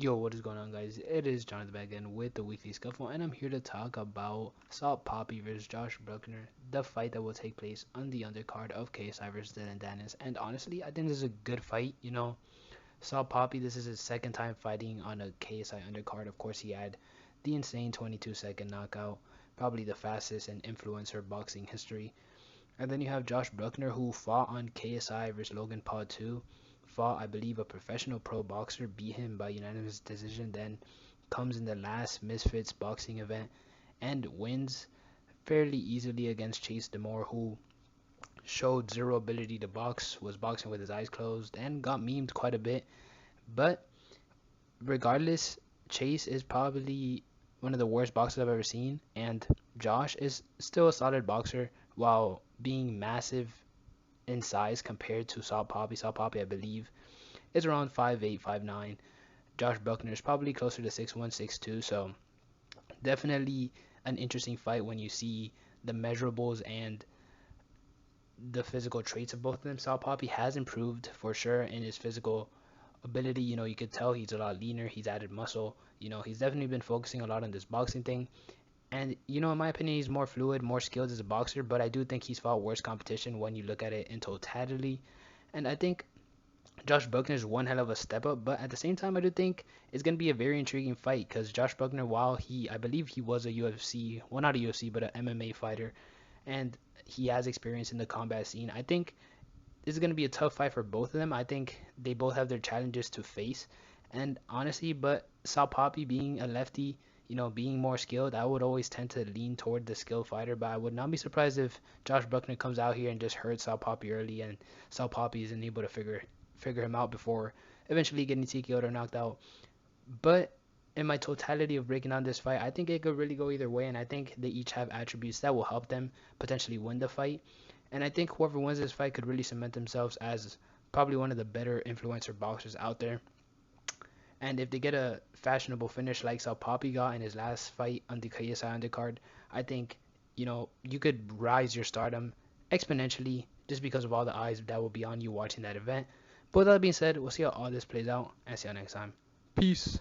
Yo, what is going on, guys? It is Jonathan back again with the Weekly Scuffle, and I'm here to talk about Papi versus Josh Brueckner, the fight that will take place on the undercard of KSI versus Dylan Dennis. And honestly, I think this is a good fight. Papi, this is his second time fighting on a KSI undercard. Of course, he had the insane 22-second knockout, probably the fastest in influencer boxing history. And then you have Josh Brueckner, who fought on KSI versus Logan Paul 2. Fought, I believe, a professional pro boxer, beat him by unanimous decision, then comes in the last Misfits boxing event and wins fairly easily against Chase Demore, who showed zero ability to box, was boxing with his eyes closed, and got memed quite a bit. But regardless, Chase is probably one of the worst boxers I've ever seen, and Josh is still a solid boxer while being massive in size compared to Papi. Papi, I believe, is around 5'8", 5'9". Josh Brueckner is probably closer to 6'1", 6'2". So definitely an interesting fight when you see the measurables and the physical traits of both of them. Papi has improved for sure in his physical ability. You could tell he's a lot leaner. He's added muscle. He's definitely been focusing a lot on this boxing thing. And, in my opinion, he's more fluid, more skilled as a boxer, but I do think he's fought worse competition when you look at it in totality. And I think Josh Brueckner is one hell of a step up, but at the same time, I do think it's going to be a very intriguing fight because Josh Brueckner, while I believe he was a UFC, well, not a UFC, but an MMA fighter, and he has experience in the combat scene, I think this is going to be a tough fight for both of them. I think they both have their challenges to face. And honestly, but Papi being a lefty, being more skilled, I would always tend to lean toward the skilled fighter. But I would not be surprised if Josh Brueckner comes out here and just hurts Papi early, and Papi isn't able to figure him out before eventually getting TKO'd or knocked out. But in my totality of breaking down this fight, I think it could really go either way, and I think they each have attributes that will help them potentially win the fight. And I think whoever wins this fight could really cement themselves as probably one of the better influencer boxers out there. And if they get a fashionable finish like Papi got in his last fight on the KSI undercard, I think, you could rise your stardom exponentially just because of all the eyes that will be on you watching that event. But with that being said, we'll see how all this plays out and see you next time. Peace.